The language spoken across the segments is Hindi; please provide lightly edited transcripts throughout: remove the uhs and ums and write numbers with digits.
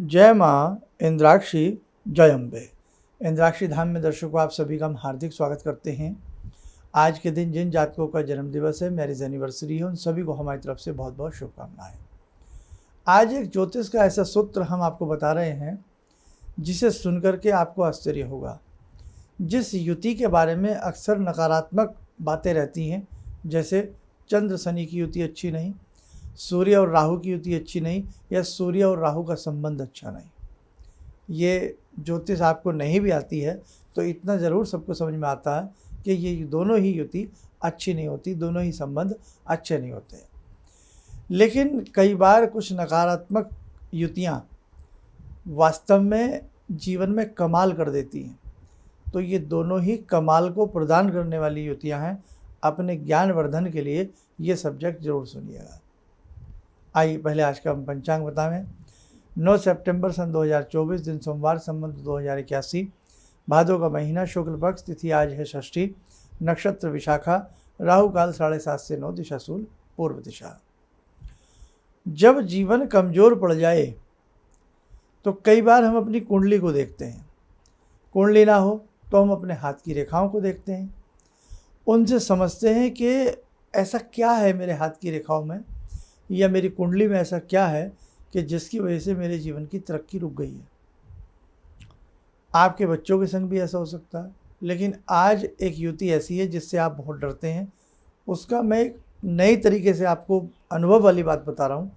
जय माँ इंद्राक्षी जय अम्बे। इंद्राक्षी धाम में दर्शकों आप सभी का हम हार्दिक स्वागत करते हैं। आज के दिन जिन जातकों का जन्म दिवस है, मैरिज एनिवर्सरी है, उन सभी को हमारी तरफ से बहुत बहुत शुभकामनाएं। आज एक ज्योतिष का ऐसा सूत्र हम आपको बता रहे हैं जिसे सुनकर के आपको आश्चर्य होगा। जिस युति के बारे में अक्सर नकारात्मक बातें रहती हैं, जैसे चंद्र शनि की युति अच्छी नहीं, सूर्य और राहु की युति अच्छी नहीं, या सूर्य और राहु का संबंध अच्छा नहीं, ये ज्योतिष आपको नहीं भी आती है तो इतना ज़रूर सबको समझ में आता है कि ये दोनों ही युति अच्छी नहीं होती, दोनों ही संबंध अच्छे नहीं होते। लेकिन कई बार कुछ नकारात्मक युतियाँ वास्तव में जीवन में कमाल कर देती हैं। तो ये दोनों ही कमाल को प्रदान करने वाली युतियाँ हैं। अपने ज्ञान वर्धन के लिए ये सब्जेक्ट जरूर सुनिएगा। आइए पहले आज का हम पंचांग बतावें। 9 सितंबर सन 2024 दिन सोमवार, संवत 2081, भादों का महीना, शुक्ल पक्ष, तिथि आज है षष्ठी, नक्षत्र विशाखा, राहु काल 7:30 से 9, दिशा शूल पूर्व दिशा। जब जीवन कमज़ोर पड़ जाए तो कई बार हम अपनी कुंडली को देखते हैं। कुंडली ना हो तो हम अपने हाथ की रेखाओं को देखते हैं, उनसे समझते हैं कि ऐसा क्या है मेरे हाथ की रेखाओं में या मेरी कुंडली में ऐसा क्या है कि जिसकी वजह से मेरे जीवन की तरक्की रुक गई है। आपके बच्चों के संग भी ऐसा हो सकता है। लेकिन आज एक युति ऐसी है जिससे आप बहुत डरते हैं। उसका मैं एक नई तरीके से आपको अनुभव वाली बात बता रहा हूँ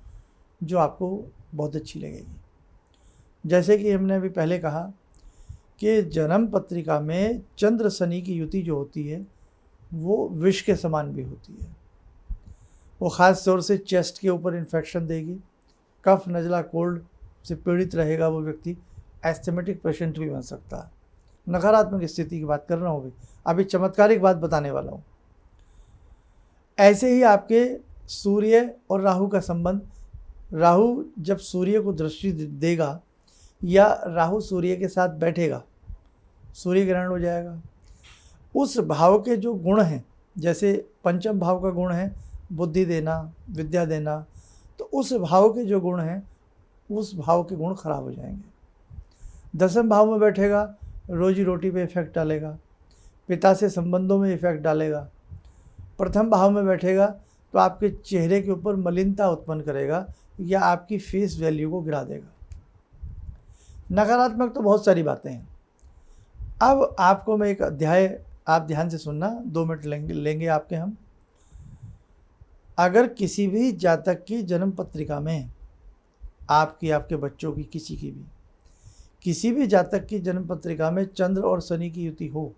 जो आपको बहुत अच्छी लगेगी। जैसे कि हमने अभी पहले कहा कि जन्म पत्रिका में चंद्र शनि की युति जो होती है वो विष के समान भी होती है। वो ख़ास तौर से चेस्ट के ऊपर इन्फेक्शन देगी, कफ नज़ला कोल्ड से पीड़ित रहेगा वो व्यक्ति, एस्थमेटिक पेशेंट भी बन सकता है। नकारात्मक स्थिति की बात कर रहा हूँ अभी चमत्कारिक बात बताने वाला हूँ। ऐसे ही आपके सूर्य और राहु का संबंध, राहु जब सूर्य को दृष्टि देगा या राहु सूर्य के साथ बैठेगा, सूर्य ग्रहण हो जाएगा। उस भाव के जो गुण हैं, जैसे पंचम भाव का गुण है बुद्धि देना, विद्या देना, तो उस भाव के जो गुण हैं उस भाव के गुण खराब हो जाएंगे। दसम भाव में बैठेगा, रोजी रोटी पे इफेक्ट डालेगा, पिता से संबंधों में इफेक्ट डालेगा। प्रथम भाव में बैठेगा तो आपके चेहरे के ऊपर मलिनता उत्पन्न करेगा या आपकी फेस वैल्यू को गिरा देगा। नकारात्मक तो बहुत सारी बातें हैं। अब आपको मैं एक अध्याय, आप ध्यान से सुनना, 2 मिनट लेंगे आपके हम। अगर किसी भी जातक की जन्म पत्रिका में, आपकी, आपके बच्चों की, किसी भी जातक की जन्म पत्रिका में चंद्र और शनि की युति हो,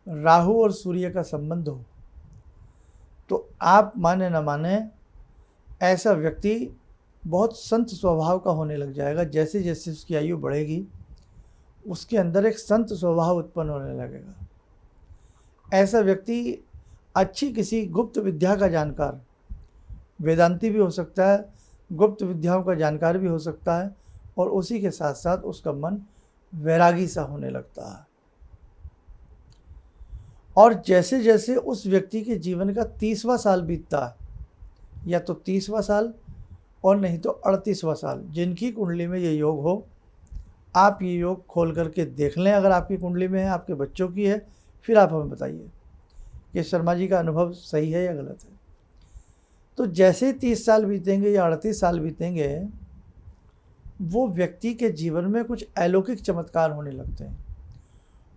राहु और सूर्य का संबंध हो, तो आप माने न माने ऐसा व्यक्ति बहुत संत स्वभाव का होने लग जाएगा। जैसे जैसे उसकी आयु बढ़ेगी उसके अंदर एक संत स्वभाव उत्पन्न होने लगेगा। ऐसा व्यक्ति अच्छी किसी गुप्त विद्या का जानकार, वेदांती भी हो सकता है, गुप्त विद्याओं का जानकार भी हो सकता है, और उसी के साथ साथ उसका मन वैरागी सा होने लगता है। और जैसे जैसे उस व्यक्ति के जीवन का 30वां साल बीतता है, या तो 30वां साल और नहीं तो 38वां साल, जिनकी कुंडली में ये योग हो, आप ये योग खोल करके देख लें। अगर आपकी कुंडली में है, आपके बच्चों की है, फिर आप हमें बताइए कि शर्मा जी का अनुभव सही है या गलत है। तो जैसे 30 साल बीतेंगे या 38 साल बीतेंगे, वो व्यक्ति के जीवन में कुछ अलौकिक चमत्कार होने लगते हैं।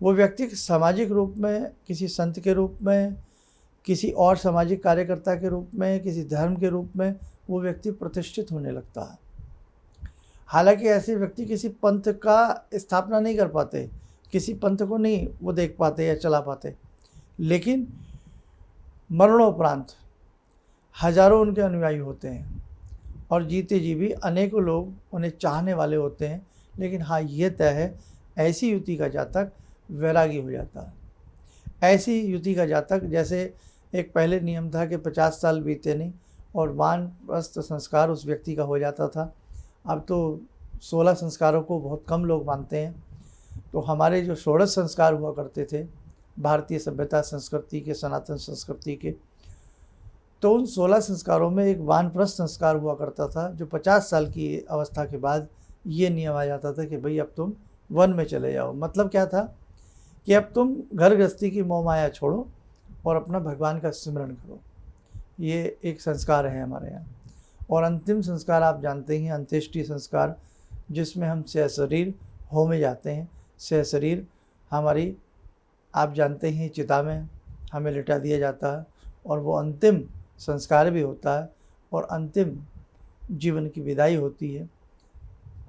वो व्यक्ति सामाजिक रूप में, किसी संत के रूप में, किसी और सामाजिक कार्यकर्ता के रूप में, किसी धर्म के रूप में वो व्यक्ति प्रतिष्ठित होने लगता है। हालांकि ऐसे व्यक्ति किसी पंथ का स्थापना नहीं कर पाते, किसी पंथ को नहीं वो देख पाते या चला पाते, लेकिन मरणोपरांत हजारों उनके अनुयायी होते हैं और जीते जी भी अनेकों लोग उन्हें चाहने वाले होते हैं। लेकिन हाँ, ये तय है, ऐसी युति का जातक वैरागी हो जाता है। ऐसी युति का जातक, जैसे एक पहले नियम था कि 50 साल बीते नहीं और वानप्रस्थ संस्कार उस व्यक्ति का हो जाता था। अब तो 16 संस्कारों को बहुत कम लोग मानते हैं। तो हमारे जो 16 संस्कार हुआ करते थे भारतीय सभ्यता संस्कृति के, सनातन संस्कृति के, तो उन 16 संस्कारों में एक वानप्रस्थ संस्कार हुआ करता था, जो 50 साल की अवस्था के बाद ये नियम आ जाता था कि भाई अब तुम वन में चले जाओ। मतलब क्या था कि अब तुम घर गृहस्थी की मोह माया छोड़ो और अपना भगवान का स्मरण करो। ये एक संस्कार है हमारे यहाँ। और अंतिम संस्कार आप जानते ही हैं, अंत्येष्टि संस्कार, जिसमें हम सहशरीर होमे जाते हैं। सहशरीर हमारी, आप जानते हैं, चिता में हमें लिटा दिया जाता है और वो अंतिम संस्कार भी होता है और अंतिम जीवन की विदाई होती है।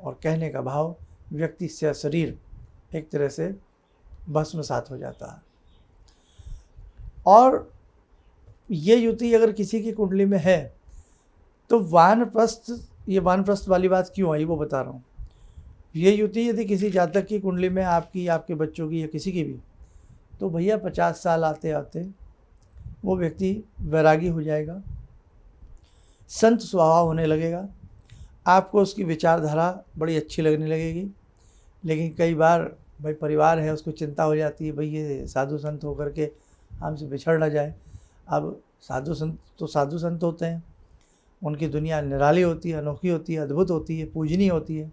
और कहने का भाव, व्यक्ति सहशरीर एक तरह से भस्मसात हो जाता है। और ये युति अगर किसी की कुंडली में है तो वानप्रस्थ, ये वानप्रस्थ वाली बात क्यों आई वो बता रहा हूँ। ये युति यदि किसी जातक की कुंडली में, आपकी, आपके बच्चों की या किसी की भी, तो भैया 50 साल आते आते वो व्यक्ति वैरागी हो जाएगा, संत स्वभाव होने लगेगा, आपको उसकी विचारधारा बड़ी अच्छी लगने लगेगी। लेकिन कई बार भाई परिवार है, उसको चिंता हो जाती है, भाई ये साधु संत होकर के हमसे बिछड़ ना जाए। अब साधु संत तो साधु संत होते हैं, उनकी दुनिया निराली होती है, अनोखी होती है, अद्भुत होती है, पूजनीय होती है।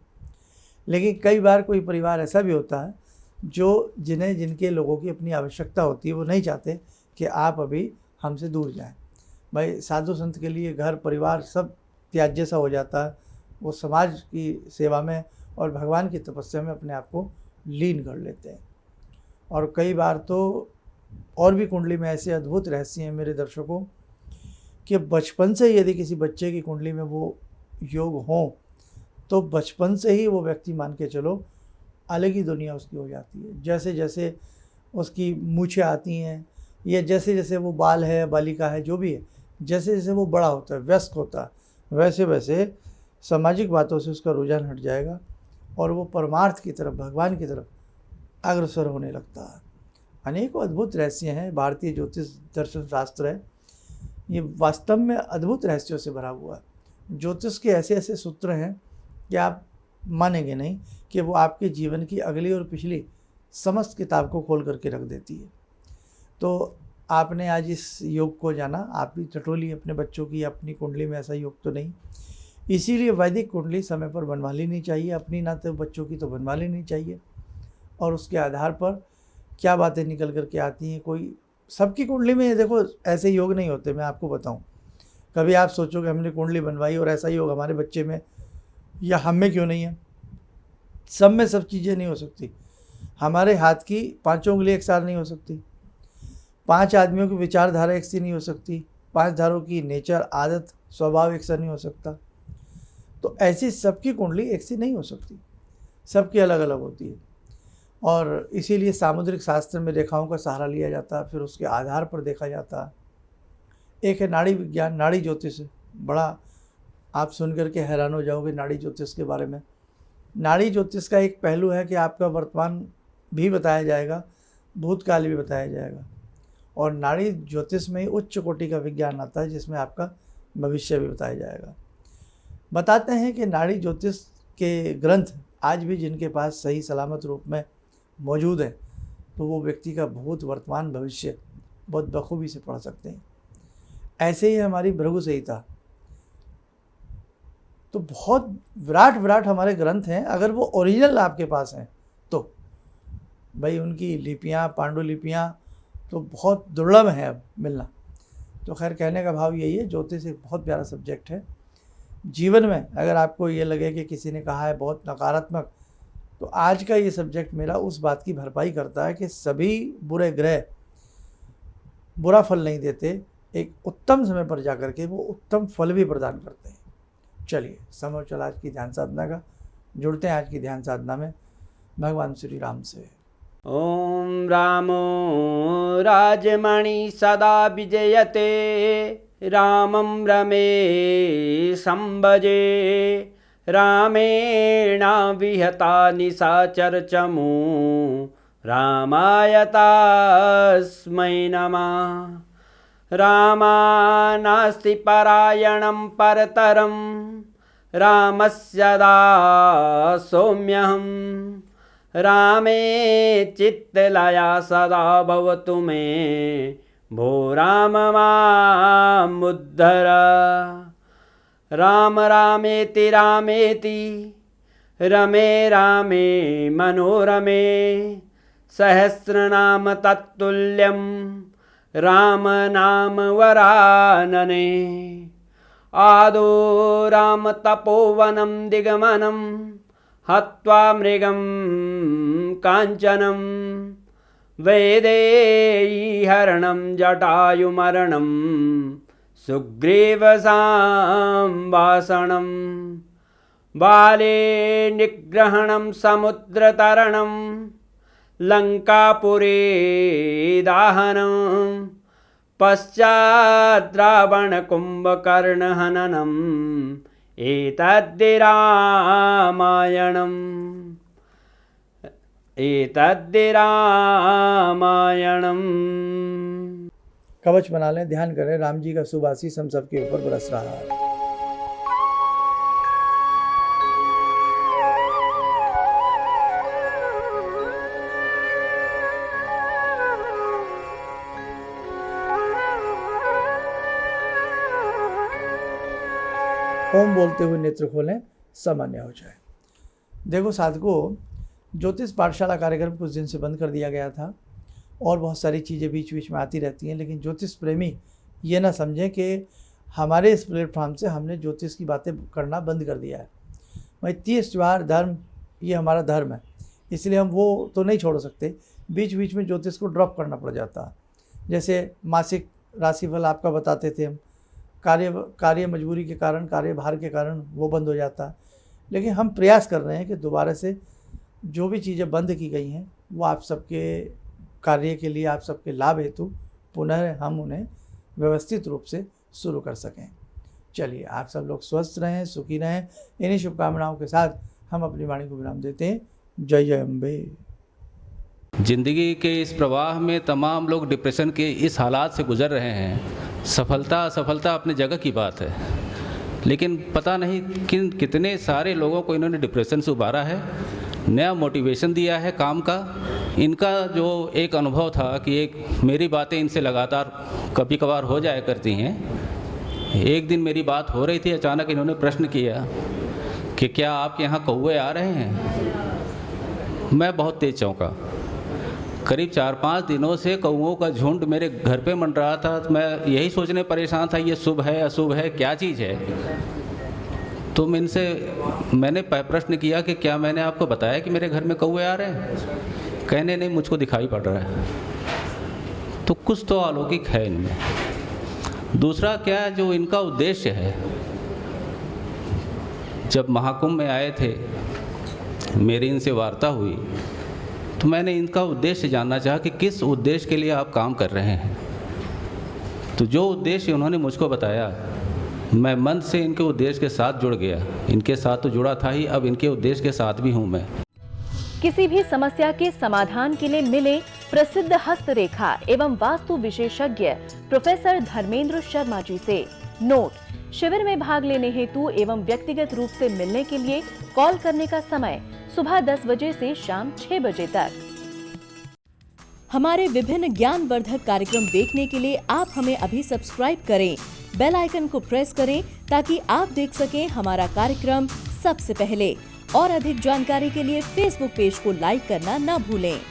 लेकिन कई बार कोई परिवार ऐसा भी होता है जो जिनके लोगों की अपनी आवश्यकता होती है, वो नहीं चाहते कि आप अभी हमसे दूर जाएं। भाई साधु संत के लिए घर परिवार सब त्याज्य सा हो जाता है, वो समाज की सेवा में और भगवान की तपस्या में अपने आप को लीन कर लेते हैं। और कई बार तो और भी कुंडली में ऐसे अद्भुत रहस्य हैं मेरे दर्शकों कि बचपन से यदि किसी बच्चे की कुंडली में वो योग हों तो बचपन से ही वो व्यक्ति, मान के चलो, अलग ही दुनिया उसकी हो जाती है। जैसे जैसे उसकी मूछें आती हैं या जैसे जैसे वो बाल है, बालिका है, जो भी है, जैसे जैसे वो बड़ा होता है, वयस्क होता है, वैसे वैसे सामाजिक बातों से उसका रुझान हट जाएगा और वो परमार्थ की तरफ, भगवान की तरफ अग्रसर होने लगता है। अनेकों अद्भुत रहस्य हैं। भारतीय ज्योतिष दर्शन शास्त्र है, ये वास्तव में अद्भुत रहस्यों से भरा हुआ है। ज्योतिष के ऐसे ऐसे सूत्र हैं कि आप मानेंगे नहीं कि वो आपके जीवन की अगली और पिछली समस्त किताब को खोल करके रख देती है। तो आपने आज इस योग को जाना, आप भी टटोली अपने बच्चों की, अपनी कुंडली में ऐसा योग तो नहीं। इसीलिए वैदिक कुंडली समय पर बनवा लेनी चाहिए, अपनी ना तो बच्चों की तो बनवा लेनी चाहिए। और उसके आधार पर क्या बातें निकल करके आती हैं, कोई सबकी कुंडली में देखो ऐसे योग नहीं होते। मैं आपको बताऊं, कभी आप सोचो कि हमने कुंडली बनवाई और ऐसा योग हमारे बच्चे में या हम में क्यों नहीं है। सब में सब चीज़ें नहीं हो सकती। हमारे हाथ की 5 उंगली एक साथ नहीं हो सकती, 5 आदमियों की विचारधारा एक सी नहीं हो सकती, 5 धारों की नेचर, आदत, स्वभाव एक सा नहीं हो सकता। तो ऐसी सबकी कुंडली एक सी नहीं हो सकती, सबकी अलग अलग होती है। और इसीलिए सामुद्रिक शास्त्र में रेखाओं का सहारा लिया जाता है, फिर उसके आधार पर देखा जाता है। एक है नाड़ी विज्ञान, नाड़ी ज्योतिष, बड़ा आप सुन करके हैरान हो जाओगे नाड़ी ज्योतिष के बारे में। नाड़ी ज्योतिष का एक पहलू है कि आपका वर्तमान भी बताया जाएगा, भूतकाल भी बताया जाएगा। और नाड़ी ज्योतिष में उच्च कोटि का विज्ञान आता है जिसमें आपका भविष्य भी बताया जाएगा। बताते हैं कि नाड़ी ज्योतिष के ग्रंथ आज भी जिनके पास सही सलामत रूप में मौजूद है, तो वो व्यक्ति का भूत, वर्तमान, भविष्य बहुत बखूबी से पढ़ सकते हैं। ऐसे ही हमारी भृगु संहिता, तो बहुत विराट विराट हमारे ग्रंथ हैं। अगर वो ओरिजिनल आपके पास हैं तो भाई उनकी लिपियाँ, पांडुलिपियाँ तो बहुत दुर्लभ है अब मिलना। तो खैर कहने का भाव यही है, ज्योतिष एक बहुत प्यारा सब्जेक्ट है। जीवन में अगर आपको ये लगे कि किसी ने कहा है बहुत नकारात्मक, तो आज का ये सब्जेक्ट मेरा उस बात की भरपाई करता है कि सभी बुरे ग्रह बुरा फल नहीं देते, एक उत्तम समय पर जाकर के वो उत्तम फल भी प्रदान करते हैं। चलिए समय चला आज की ध्यान साधना का, जुड़ते हैं आज की ध्यान साधना में भगवान श्री राम से। ॐ रामो राजमणि सदा विजयते, रामं रमेशं भजे, रामेण विहता निशाचरचमू, रामाय तस्मै नमः। रामानास्ति परायणं परतरं, रामस्य दासोऽम्यहम्। रामे चित्तलया सदा भवतु मे भो राम मामुद्धर। राम रामेति रामेति रमे रामे मनोरमे सहस्रनाम तत्तुल्यं राम नाम वरानने। आदो राम तपोवनं दिगमनं हत्वा मृगं काञ्चनं वैदेहीहरणं जटायुमरणं सुग्रीवसंभाषणं बाले निग्रहणं समुद्रतरणं लङ्कापुरे दाहनं पश्चात् रावणकुम्भकर्णहननम् एतद्धि रामायणम् कवच बना लें, ध्यान करें, राम जी का शुभ आशीष हम सबके ऊपर बरस रहा है। ओम बोलते हुए नेत्र खोलें, सामान्य हो जाए। देखो साधकों, ज्योतिष पाठशाला कार्यक्रम कुछ दिन से बंद कर दिया गया था और बहुत सारी चीज़ें बीच बीच में आती रहती हैं, लेकिन ज्योतिष प्रेमी ये ना समझें कि हमारे इस प्लेटफॉर्म से हमने ज्योतिष की बातें करना बंद कर दिया है। भाई तीज त्योहार धर्म ये हमारा धर्म है, इसलिए हम वो तो नहीं छोड़ सकते। बीच बीच में ज्योतिष को ड्रॉप करना पड़ जाता है। जैसे मासिक राशिफल आपका बताते थे हम, कार्य मजबूरी के कारण, कार्यभार के कारण वो बंद हो जाता है। लेकिन हम प्रयास कर रहे हैं कि दोबारा से जो भी चीज़ें बंद की गई हैं वो आप सबके कार्य के लिए, आप सबके लाभ हेतु पुनः हम उन्हें व्यवस्थित रूप से शुरू कर सकें। चलिए, आप सब लोग स्वस्थ रहें, सुखी रहें। इन्हीं शुभकामनाओं के साथ हम अपनी वाणी को विराम देते हैं। जय जय अम्बे। जिंदगी के इस प्रवाह में तमाम लोग डिप्रेशन के इस हालात से गुजर रहे हैं। सफलता असफलता अपनी जगह की बात है, लेकिन पता नहीं कितने सारे लोगों को इन्होंने डिप्रेशन से उबारा है, नया मोटिवेशन दिया है काम का। इनका जो एक अनुभव था कि एक मेरी बातें इनसे लगातार कभी कभार हो जाया करती हैं। एक दिन मेरी बात हो रही थी, अचानक इन्होंने प्रश्न किया कि क्या आपके यहाँ कौवे आ रहे हैं। मैं बहुत तेज चौंका। करीब 4-5 दिनों से कौओं का झुंड मेरे घर पे मंडरा रहा था। मैं यही सोचने परेशान था, ये शुभ है अशुभ है, क्या चीज़ है। तो मैंने प्रश्न किया कि क्या मैंने आपको बताया कि मेरे घर में कौवे आ रहे हैं। कहने नहीं, मुझको दिखाई पड़ रहा है। तो कुछ तो अलौकिक है इनमें। दूसरा क्या, जो इनका उद्देश्य है, जब महाकुंभ में आए थे, मेरी इनसे वार्ता हुई तो मैंने इनका उद्देश्य जानना चाहा कि किस उद्देश्य के लिए आप काम कर रहे हैं। तो जो उद्देश्य उन्होंने मुझको बताया, मैं मन से इनके उद्देश्य के साथ जुड़ गया। इनके साथ तो जुड़ा था ही, अब इनके उद्देश्य के साथ भी हूँ मैं। किसी भी समस्या के समाधान के लिए मिले प्रसिद्ध हस्तरेखा एवं वास्तु विशेषज्ञ प्रोफेसर धर्मेंद्र शर्मा जी से। नोट: शिविर में भाग लेने हेतु एवं व्यक्तिगत रूप से मिलने के लिए कॉल करने का समय सुबह 10 बजे से शाम 6 बजे तक। हमारे विभिन्न ज्ञानवर्धक कार्यक्रम देखने के लिए आप हमें अभी सब्सक्राइब करें, बेल आइकन को प्रेस करें ताकि आप देख सकें हमारा कार्यक्रम सबसे पहले। और अधिक जानकारी के लिए फेसबुक पेज को लाइक करना न भूलें।